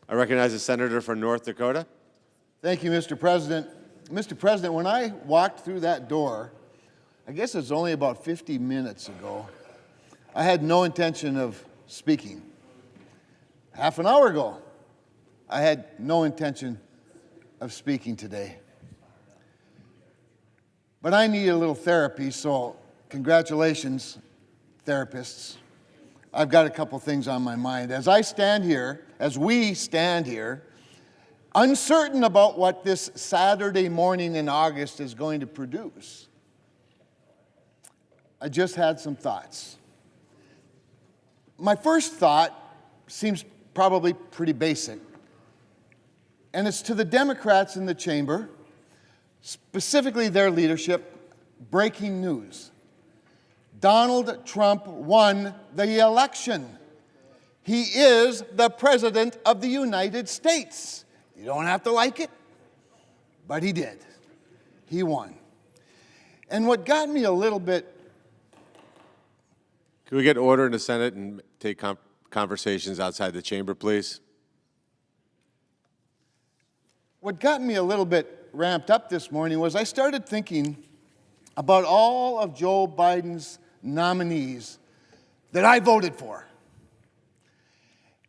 I recognize the senator from North Dakota. Thank you, Mr. President. Mr. President, when I walked through that door, I guess it was only about 50 minutes ago, I had no intention of speaking. Half an hour ago, I had no intention of speaking today. But I need a little therapy, so congratulations, therapists. I've got a couple things on my mind. As we stand here, uncertain about what this Saturday morning in August is going to produce, I just had some thoughts. My first thought seems probably pretty basic, and it's to the Democrats in the chamber, specifically their leadership. Breaking news. Donald Trump won the election. He is the President of the United States. You don't have to like it, but he did. He won. And what got me a little bit... Can we get order in the Senate and take conversations outside the chamber, please? What got me a little bit ramped up this morning was I started thinking about all of Joe Biden's nominees that I voted for.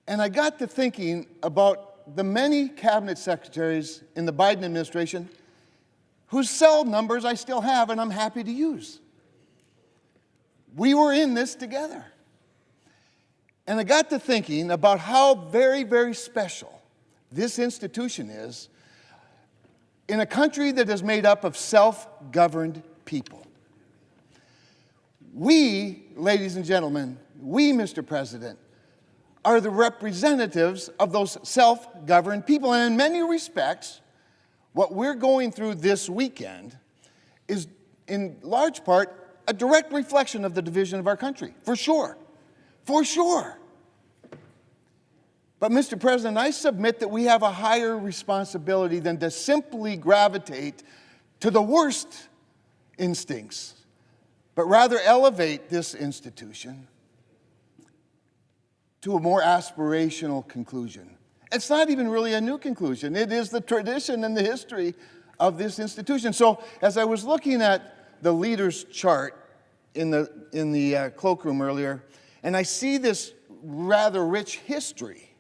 And I got to thinking about the many cabinet secretaries in the Biden administration whose cell numbers I still have and I'm happy to use. We were in this together. And I got to thinking about how very, very special this institution is in a country that is made up of self-governed people. We, ladies and gentlemen, we, Mr. President, are the representatives of those self-governed people. And in many respects, what we're going through this weekend is, in large part, a direct reflection of the division of our country, for sure. For sure. But, Mr. President, I submit that we have a higher responsibility than to simply gravitate to the worst instincts, but rather elevate this institution to a more aspirational conclusion. It's not even really a new conclusion. It is the tradition and the history of this institution. So as I was looking at the leaders' chart in the cloakroom earlier, and I see this rather rich history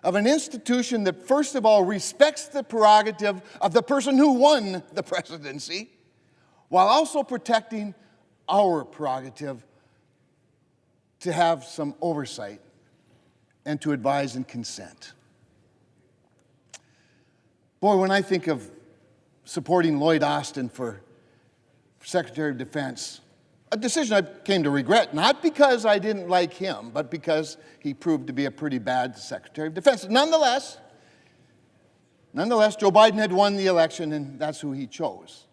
of an institution that, first of all, respects the prerogative of the person who won the presidency, while also protecting our prerogative to have some oversight and to advise and consent. Boy, when I think of supporting Lloyd Austin for Secretary of Defense, a decision I came to regret, not because I didn't like him, but because he proved to be a pretty bad Secretary of Defense. Nonetheless, Joe Biden had won the election, and that's who he chose.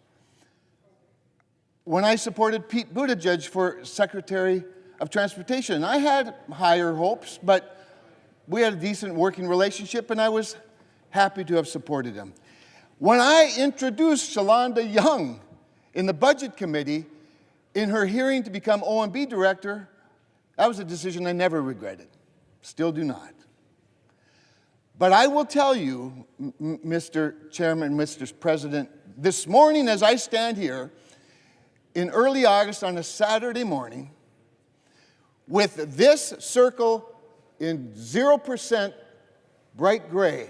When I supported Pete Buttigieg for Secretary of Transportation, I had higher hopes, but we had a decent working relationship, and I was happy to have supported him. When I introduced Shalonda Young in the Budget Committee in her hearing to become OMB director, that was a decision I never regretted. Still do not. But I will tell you, Mr. Chairman, Mr. President, this morning as I stand here in early August on a Saturday morning, with this circle in 0% bright gray,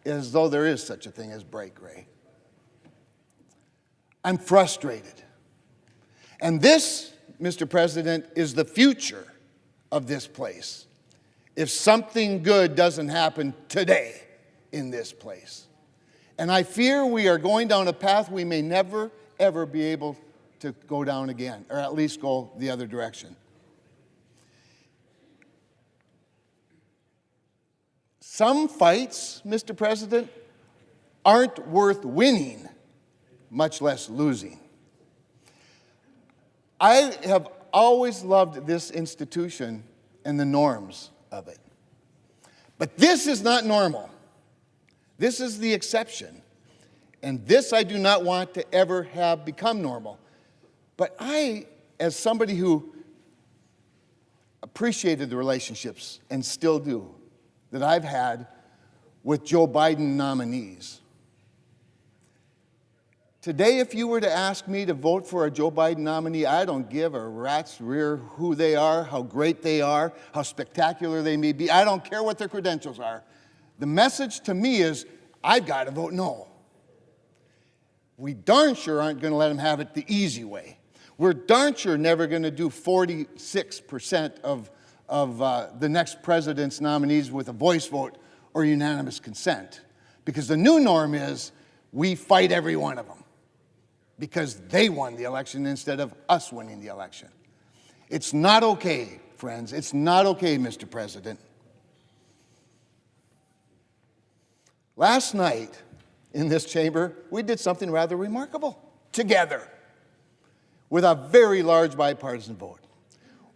as though there is such a thing as bright gray, I'm frustrated. And this, Mr. President, is the future of this place if something good doesn't happen today in this place. And I fear we are going down a path we may never, ever be able to go down again, or at least go the other direction. Some fights, Mr. President, aren't worth winning, much less losing. I have always loved this institution and the norms of it. But this is not normal. This is the exception. And this I do not want to ever have become normal. But I, as somebody who appreciated the relationships, and still do, that I've had with Joe Biden nominees. Today, if you were to ask me to vote for a Joe Biden nominee, I don't give a rat's rear who they are, how great they are, how spectacular they may be. I don't care what their credentials are. The message to me is, I've got to vote no. We darn sure aren't going to let them have it the easy way. We're darn sure never going to do 46% of the next president's nominees with a voice vote or unanimous consent. Because the new norm is we fight every one of them because they won the election instead of us winning the election. It's not okay, friends. It's not okay, Mr. President. Last night in this chamber, we did something rather remarkable together with a very large bipartisan vote.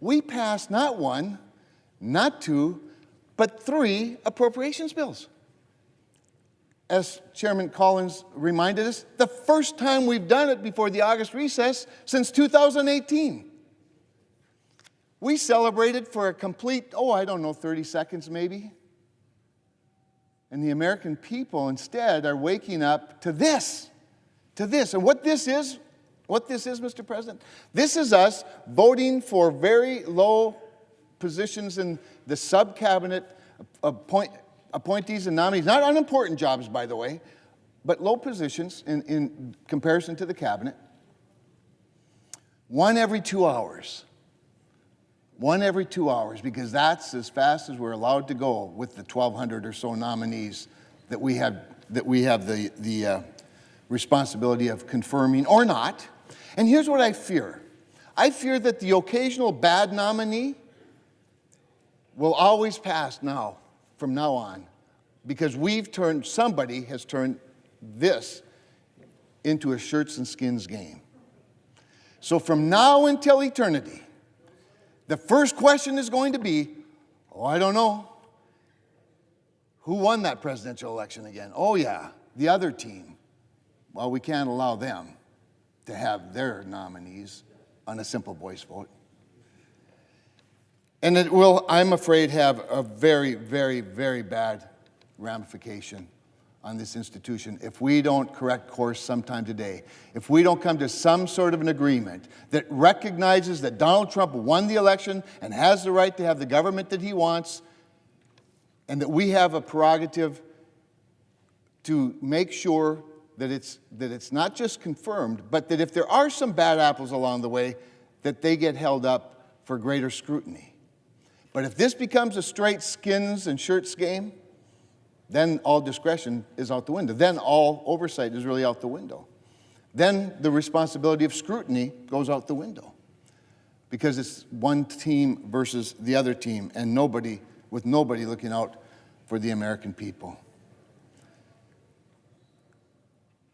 We passed not one, not two, but 3 appropriations bills. As Chairman Collins reminded us, the first time we've done it before the August recess since 2018. We celebrated for a complete, 30 seconds maybe. And the American people instead are waking up to this. And what this is, Mr. President, this is us voting for very low positions in the sub-cabinet appointees and nominees, not unimportant jobs, by the way, but low positions in comparison to the cabinet. 1 every 2 hours. 1 every 2 hours, because that's as fast as we're allowed to go with the 1,200 or so nominees that we have the responsibility of confirming or not. And here's what I fear. I fear that the occasional bad nominee will always pass now, from now on, because somebody has turned this into a shirts and skins game. So from now until eternity, the first question is going to be, I don't know. Who won that presidential election again? Oh yeah, the other team. Well, we can't allow them to have their nominees on a simple voice vote. And it will, I'm afraid, have a very, very, very bad ramification on this institution if we don't correct course sometime today. If we don't come to some sort of an agreement that recognizes that Donald Trump won the election and has the right to have the government that he wants, and that we have a prerogative to make sure that it's not just confirmed, but that if there are some bad apples along the way, that they get held up for greater scrutiny. But if this becomes a straight skins and shirts game, then all discretion is out the window. Then all oversight is really out the window. Then the responsibility of scrutiny goes out the window, because it's one team versus the other team, and nobody looking out for the American people.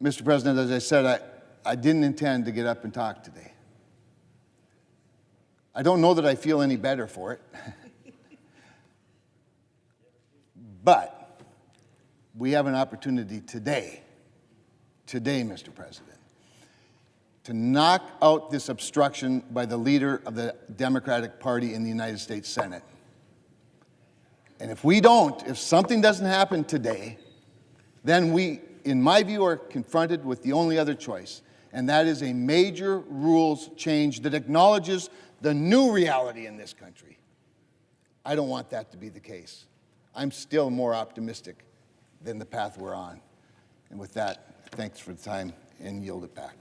Mr. President, as I said, I didn't intend to get up and talk today. I don't know that I feel any better for it. But we have an opportunity today, Mr. President, to knock out this obstruction by the leader of the Democratic Party in the United States Senate. And if something doesn't happen today, then we, in my view, are confronted with the only other choice, and that is a major rules change that acknowledges the new reality in this country. I don't want that to be the case. I'm still more optimistic than the path we're on. And with that, thanks for the time, and yield it back.